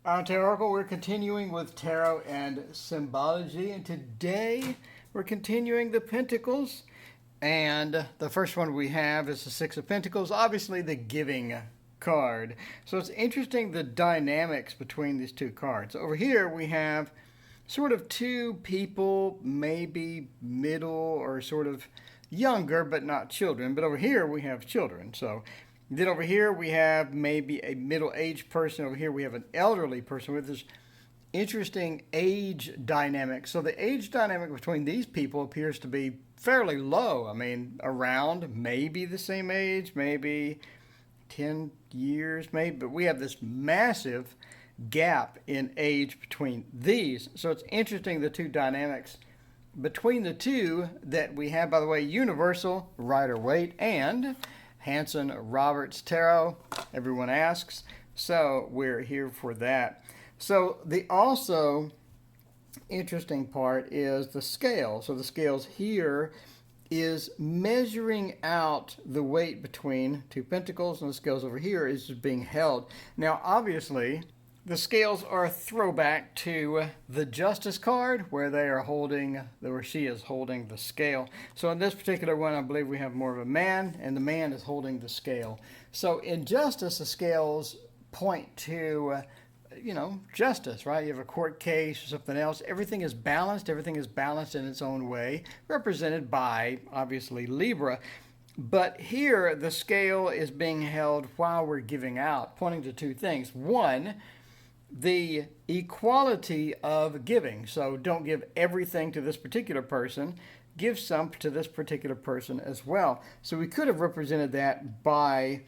Tarot Oracle, we're continuing with Tarot and Symbology, and today we're continuing the Pentacles. And the first one we have is the Six of Pentacles, obviously the giving card. So it's interesting the dynamics between these two cards. Over here we have sort of two people, maybe middle or sort of younger, but not children. But over here we have children. So then over here we have maybe a middle-aged person. Over here we have an elderly person with this interesting age dynamic. So the age dynamic between these people appears to be fairly low. I mean, around maybe the same age, maybe 10 years, maybe. But we have this massive gap in age between these. So it's interesting the two dynamics between the two that we have, by the way, Universal, Rider Waite, and Hanson Roberts Tarot. Everyone asks. So we're here for that. So the also interesting part is the scale. So the scales here is measuring out the weight between two pentacles, and the scales over here is being held. Now, obviously, the scales are a throwback to the Justice card, where they are holding, or she is holding the scale. So in this particular one, I believe we have more of a man, and the man is holding the scale. So in Justice, the scales point to justice, right? You have a court case or something else. Everything is balanced. Everything is balanced in its own way, represented by, obviously, Libra. But here, the scale is being held while we're giving out, pointing to two things. One, the equality of giving. So don't give everything to this particular person. Give some to this particular person as well. So we could have represented that by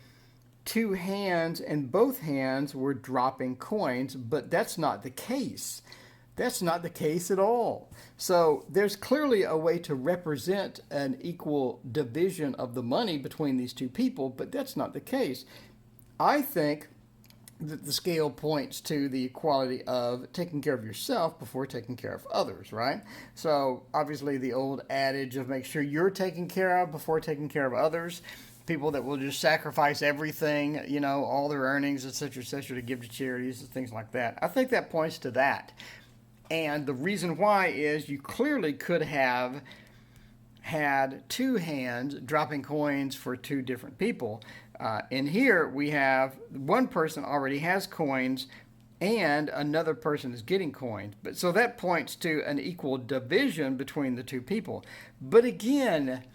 two hands, and both hands were dropping coins, but that's not the case. That's not the case at all. So there's clearly a way to represent an equal division of the money between these two people, but that's not the case. I think that the scale points to the equality of taking care of yourself before taking care of others, right? So obviously the old adage of make sure you're taken care of before taking care of others. People that will just sacrifice everything, all their earnings, et cetera, to give to charities and things like that. I think that points to that. And the reason why is you clearly could have had two hands dropping coins for two different people. In here, we have one person already has coins and another person is getting coins. But so that points to an equal division between the two people. But again,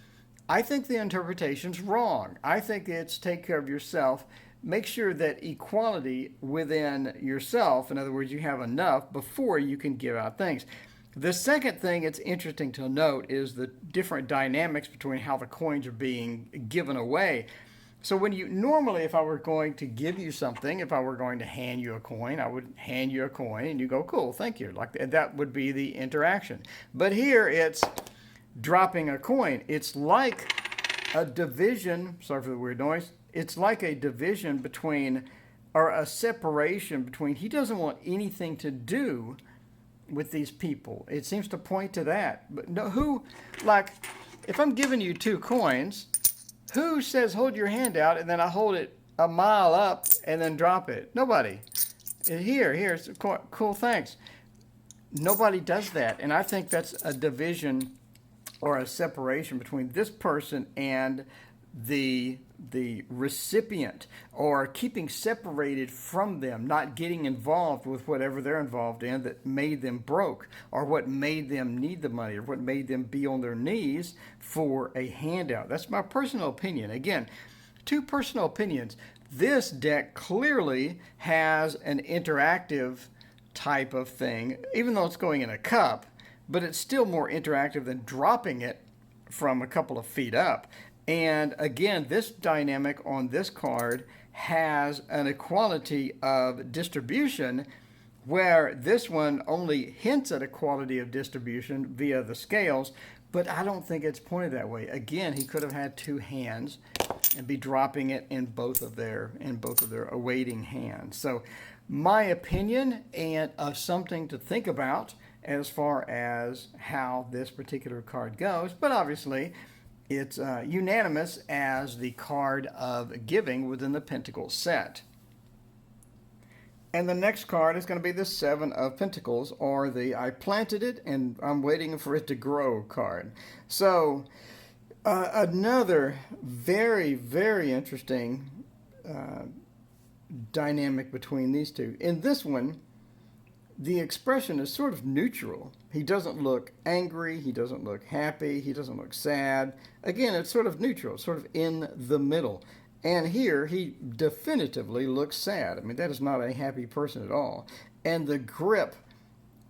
I think the interpretation's wrong. I think it's take care of yourself. Make sure that equality within yourself, in other words, you have enough before you can give out things. The second thing it's interesting to note is the different dynamics between how the coins are being given away. So when normally if I were going to give you something, if I were going to hand you a coin, I would hand you a coin and you go, cool, thank you. Like that would be the interaction. But here it's dropping a coin. It's like a division, sorry for the weird noise, it's like a division between, or a separation between, he doesn't want anything to do with these people. It seems to point to that. But no, if I'm giving you two coins, who says hold your hand out and then I hold it a mile up and then drop it? Nobody. Here's cool, thanks. Nobody does that. And I think that's a division or a separation between this person and the recipient, or keeping separated from them, not getting involved with whatever they're involved in that made them broke, or what made them need the money, or what made them be on their knees for a handout. That's my personal opinion. Again, two personal opinions. This deck clearly has an interactive type of thing, even though it's going in a cup, but it's still more interactive than dropping it from a couple of feet up. And again, this dynamic on this card has an equality of distribution, where this one only hints at equality of distribution via the scales, but I don't think it's pointed that way. Again, he could have had two hands and be dropping it in both of their awaiting hands. So my opinion, and of something to think about as far as how this particular card goes, but obviously it's unanimous as the card of giving within the Pentacles set. And the next card is going to be the Seven of Pentacles, or the I planted it and I'm waiting for it to grow card. So another very, very interesting dynamic between these two. In this one, the expression is sort of neutral. He doesn't look angry, he doesn't look happy, he doesn't look sad. Again, it's sort of neutral, sort of in the middle. And here, he definitively looks sad. I mean, that is not a happy person at all. And the grip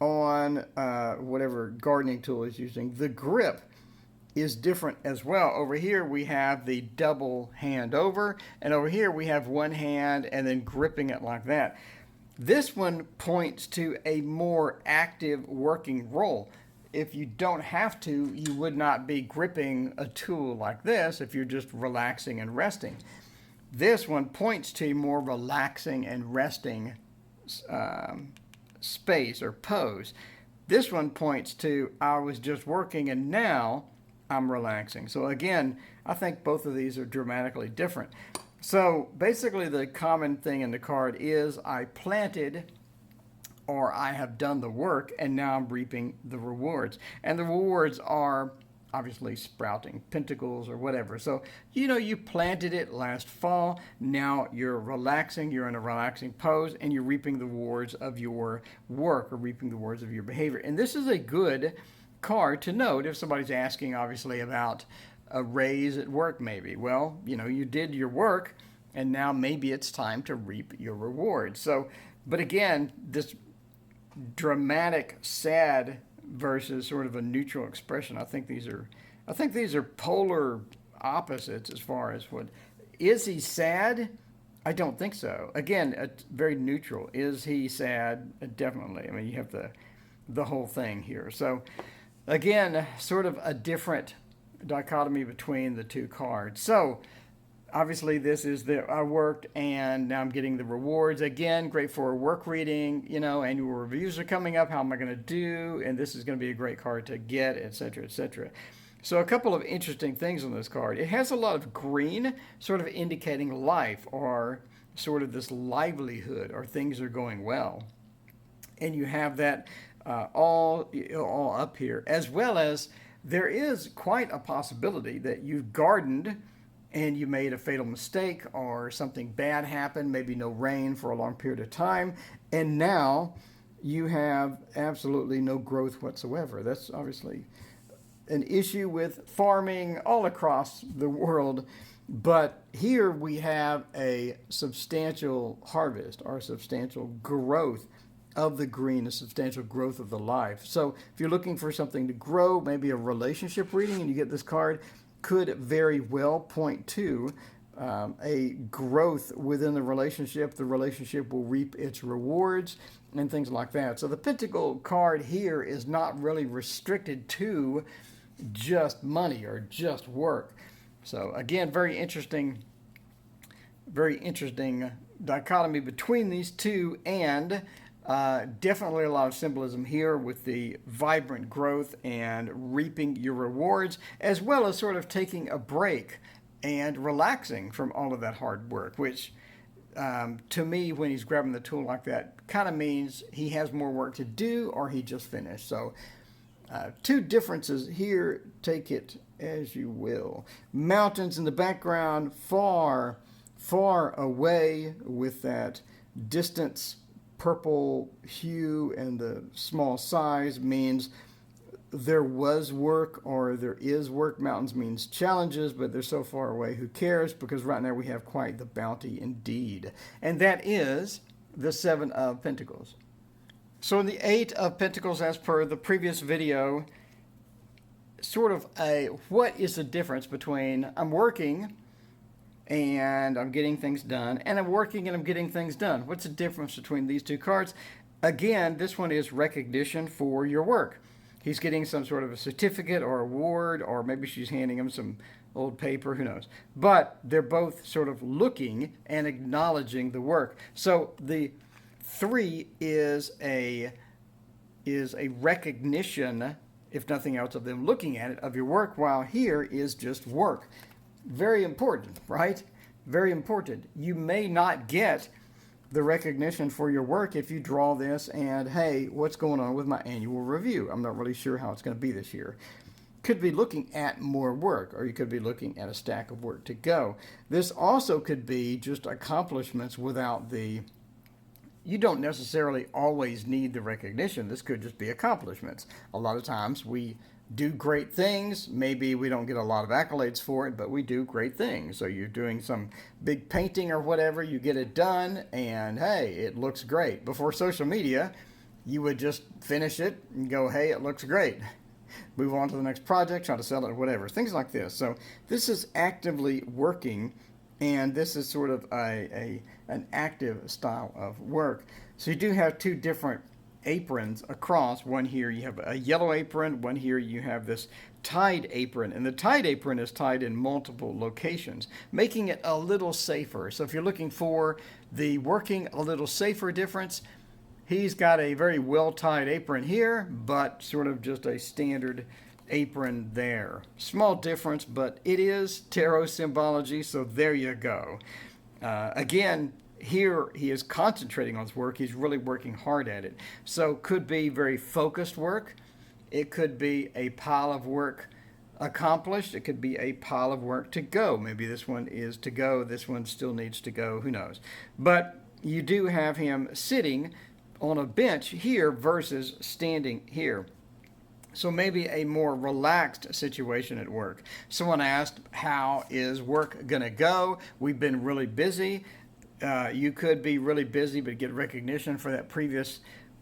on whatever gardening tool he's using, the grip is different as well. Over here, we have the double hand over, and over here, we have one hand and then gripping it like that. This one points to a more active working role. If you don't have to, you would not be gripping a tool like this if you're just relaxing and resting. This one points to more relaxing and resting space or pose. This one points to I was just working and now I'm relaxing. So again, I think both of these are dramatically different. So basically the common thing in the card is I planted, or I have done the work and now I'm reaping the rewards. And the rewards are obviously sprouting pentacles or whatever. So, you know, you planted it last fall. Now you're relaxing. You're in a relaxing pose and you're reaping the rewards of your work or reaping the rewards of your behavior. And this is a good card to note if somebody's asking, obviously, about a raise at work maybe. Well, you know, you did your work and now maybe it's time to reap your rewards. So, but again, this dramatic, sad versus sort of a neutral expression. I think these are polar opposites as far as what is he sad? I don't think so. Again, it's very neutral. Is he sad? Definitely. I mean, you have the whole thing here. So again, sort of a different dichotomy between the two cards. So obviously this is I worked and now I'm getting the rewards. Again, great for a work reading, you know, annual reviews are coming up. How am I going to do? And this is going to be a great card to get, etc., etc. So a couple of interesting things on this card. It has a lot of green, sort of indicating life or sort of this livelihood or things are going well. And you have that all up here, as well as there is quite a possibility that you've gardened and you made a fatal mistake or something bad happened, maybe no rain for a long period of time, and now you have absolutely no growth whatsoever. That's obviously an issue with farming all across the world, but here we have a substantial harvest or substantial growth of the green, a substantial growth of the life. So if you're looking for something to grow, maybe a relationship reading, and you get this card, could very well point to a growth within the relationship. The relationship will reap its rewards and things like that. So the Pentacle card here is not really restricted to just money or just work. So again, very interesting dichotomy between these two, and definitely a lot of symbolism here with the vibrant growth and reaping your rewards, as well as sort of taking a break and relaxing from all of that hard work, which to me, when he's grabbing the tool like that, kind of means he has more work to do or he just finished. So two differences here, take it as you will. Mountains in the background, far, far away with that distance purple hue and the small size means there was work or there is work. Mountains means challenges, but they're so far away, who cares? Because right now we have quite the bounty indeed. And that is the Seven of Pentacles. So in the Eight of Pentacles, as per the previous video, sort of what is the difference between I'm working and I'm getting things done, and I'm working and I'm getting things done? What's the difference between these two cards? Again, this one is recognition for your work. He's getting some sort of a certificate or award, or maybe she's handing him some old paper, who knows. But they're both sort of looking and acknowledging the work. So the 3 is a recognition, if nothing else, of them looking at it, of your work, while here is just work. Very important, right? Very important. You may not get the recognition for your work if you draw this and, hey, what's going on with my annual review? I'm not really sure how it's going to be this year. Could be looking at more work, or you could be looking at a stack of work to go. This also could be just accomplishments without you don't necessarily always need the recognition. This could just be accomplishments. A lot of times we do great things. Maybe we don't get a lot of accolades for it, but we do great things. So you're doing some big painting or whatever, you get it done, and hey, it looks great. Before social media, you would just finish it and go, hey, it looks great. Move on to the next project, try to sell it or whatever, things like this. So this is actively working, and this is sort of an active style of work. So you do have two different aprons across. One here you have a yellow apron, one here you have this tied apron, and the tied apron is tied in multiple locations, making it a little safer. So if you're looking for the working a little safer difference, he's got a very well-tied apron here, but sort of just a standard apron there. Small difference, but it is tarot symbology, so there you go. Again, here he is concentrating on his work. He's really working hard at it. So could be very focused work. It could be a pile of work accomplished. It could be a pile of work to go. Maybe this one is to go. This one still needs to go. Who knows? But you do have him sitting on a bench here versus standing here. So maybe a more relaxed situation at work. Someone asked, how is work going to go? We've been really busy. You could be really busy but get recognition for that previous.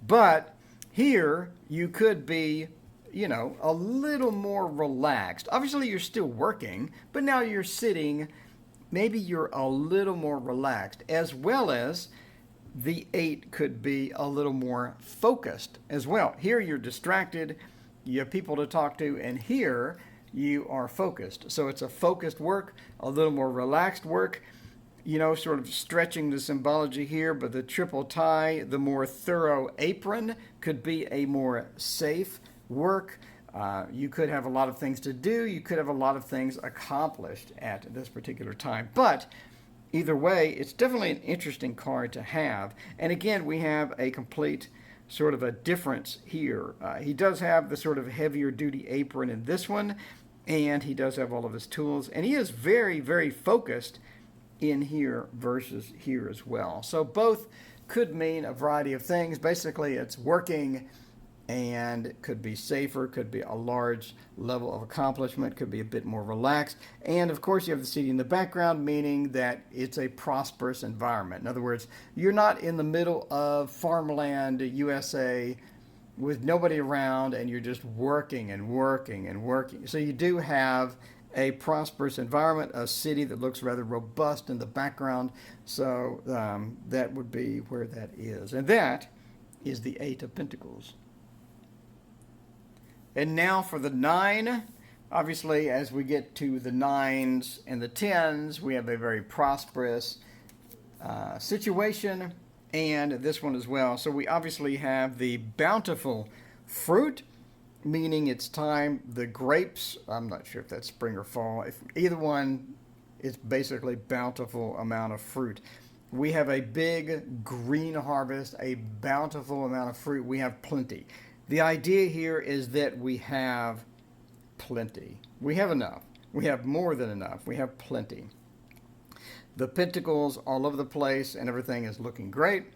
But here you could be, a little more relaxed. Obviously you're still working, but now you're sitting. Maybe you're a little more relaxed, as well as the 8 could be a little more focused as well. Here you're distracted, you have people to talk to, and here you are focused. So it's a focused work, a little more relaxed work, sort of stretching the symbology here, but the triple tie, the more thorough apron could be a more safe work. You could have a lot of things to do. You could have a lot of things accomplished at this particular time. But either way, it's definitely an interesting card to have. And again, we have a complete sort of a difference here. He does have the sort of heavier duty apron in this one, and he does have all of his tools. And he is very, very focused in here versus here as well. So both could mean a variety of things. Basically, it's working, and it could be safer, could be a large level of accomplishment, could be a bit more relaxed. And of course, you have the city in the background, meaning that it's a prosperous environment. In other words, you're not in the middle of farmland, USA, with nobody around, and you're just working and working and working. So you do have a prosperous environment, a city that looks rather robust in the background. So that would be where that is. And that is the 8 of Pentacles. And now for the 9. Obviously, as we get to the 9s and the 10s, we have a very prosperous situation, and this one as well. So we obviously have the bountiful fruit, meaning it's time. The grapes, I'm not sure if that's spring or fall. If either one, it's basically bountiful amount of fruit. We have a big green harvest, a bountiful amount of fruit. We have plenty. The idea here is that we have plenty. We have enough. We have more than enough. We have plenty. The pentacles all over the place, and everything is looking great.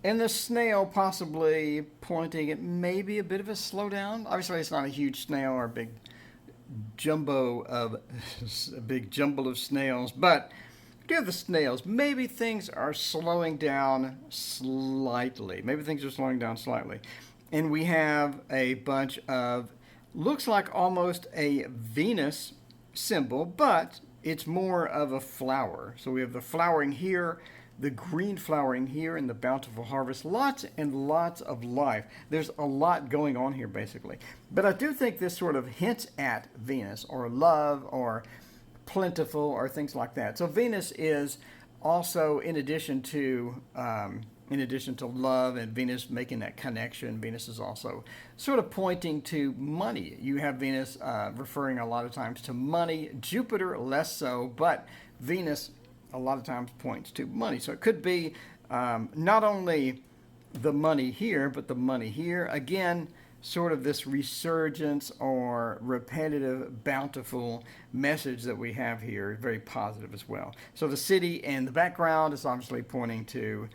And the snail possibly pointing at maybe a bit of a slowdown. Obviously, it's not a huge snail or a big jumble of snails, but we do have the snails. Maybe things are slowing down slightly. And we have a bunch of, looks like almost a Venus symbol, but it's more of a flower. So we have the flowering here, the green flowering here, and the bountiful harvest. Lots and lots of life. There's a lot going on here, basically. But I do think this sort of hints at Venus, or love, or plentiful, or things like that. So Venus is also, in addition to love and Venus making that connection, Venus is also sort of pointing to money. You have Venus referring a lot of times to money, Jupiter less so, but Venus a lot of times points to money. So it could be not only the money here, but the money here. Again, sort of this resurgence or repetitive, bountiful message that we have here, very positive as well. So the city in the background is obviously pointing to,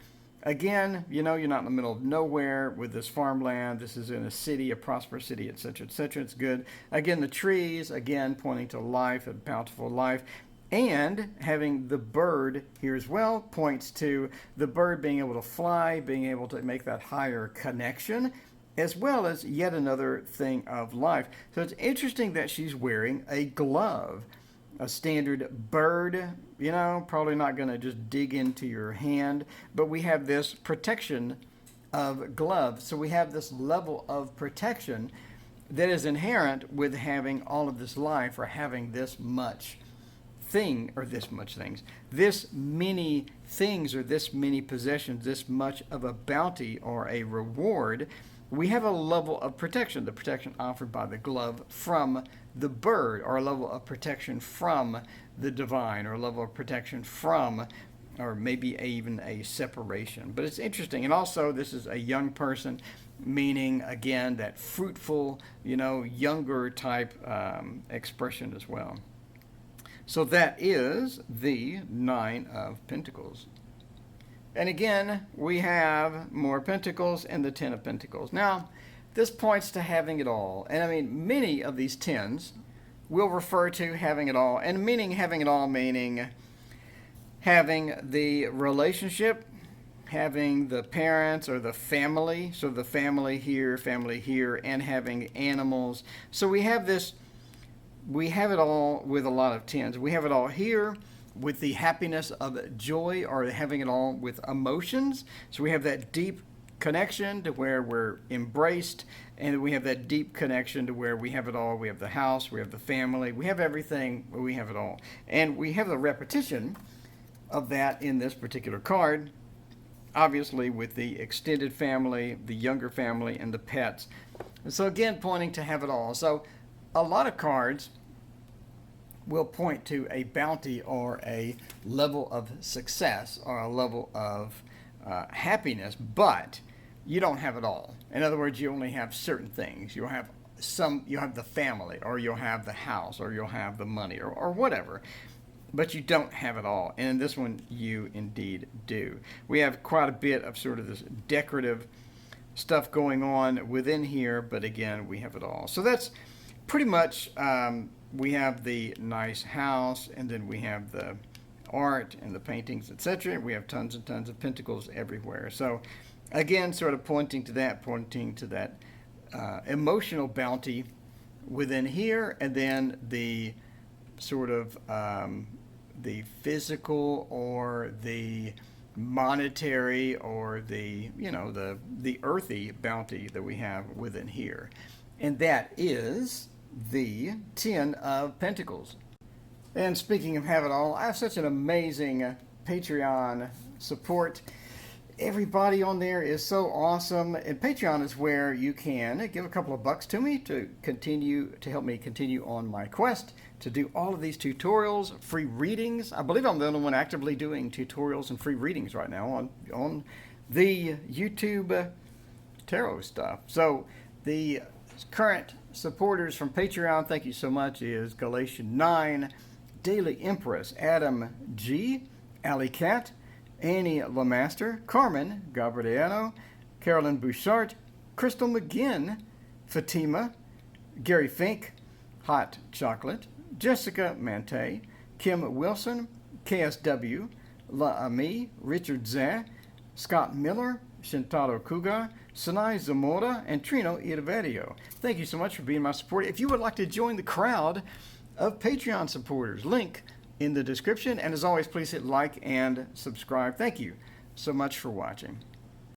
again, you know, you're not in the middle of nowhere with this farmland. This is in a city, a prosperous city, etc., etc. It's good. Again, the trees, again, pointing to life, a bountiful life. And having the bird here as well points to the bird being able to fly, being able to make that higher connection, as well as yet another thing of life. So it's interesting that she's wearing a glove, a standard bird, you know, probably not going to just dig into your hand, but we have this protection of glove. So we have this level of protection that is inherent with having all of this life or having this much thing or this much things, this many things or this many possessions, this much of a bounty or a reward. We have a level of protection, the protection offered by the glove from the bird, or a level of protection from the divine, or a level of protection from, or maybe even a separation. But it's interesting. And also, this is a young person, meaning, again, that fruitful, you know, younger type expression as well. So that is the Nine of Pentacles. And again, we have more Pentacles and the Ten of Pentacles. Now, this points to having it all. And I mean, many of these tens will refer to having it all. And meaning having it all, meaning having the relationship, having the parents or the family. So the family here, and having animals. So we have this, we have it all with a lot of tens. We have it all here with the happiness of joy, or having it all with emotions. So we have that deep connection to where we're embraced, and we have that deep connection to where we have it all. We have the house, we have the family, we have everything, we have it all. And we have the repetition of that in this particular card, obviously with the extended family, the younger family, and the pets. And so again, pointing to have it all. So a lot of cards will point to a bounty or a level of success or a level of happiness, but you don't have it all. In other words, you only have certain things. You'll have the family, or you'll have the house, or you'll have the money, or whatever, but you don't have it all. And in this one, you indeed do. We have quite a bit of sort of this decorative stuff going on within here, but again, we have it all. So that's pretty much, we have the nice house, and then we have the art and the paintings, etc. We have tons and tons of pentacles everywhere. So again, sort of pointing to that emotional bounty within here, and then the sort of the physical or the monetary or the, you know, the earthy bounty that we have within here. And that is the Ten of Pentacles. And speaking of have it all, I have such an amazing Patreon support. Everybody on there is so awesome. And Patreon is where you can give a couple of bucks to me to help me continue on my quest to do all of these tutorials, free readings. I believe I'm the only one actively doing tutorials and free readings right now on the YouTube tarot stuff. So the current supporters from Patreon, thank you so much, is Galatian 9, Daily Empress, Adam G, Alley Cat, Annie Lamaster, Carmen Gabriano, Carolyn Bouchard, Crystal McGinn, Fatima, Gary Fink, Hot Chocolate, Jessica Mante, Kim Wilson, KSW, La Ami, Richard Zah, Scott Miller, Shintaro Kuga, Sanai Zamora, and Trino Iraverio. Thank you so much for being my supporter. If you would like to join the crowd of Patreon supporters, link in the description. And as always, please hit like and subscribe. Thank you so much for watching.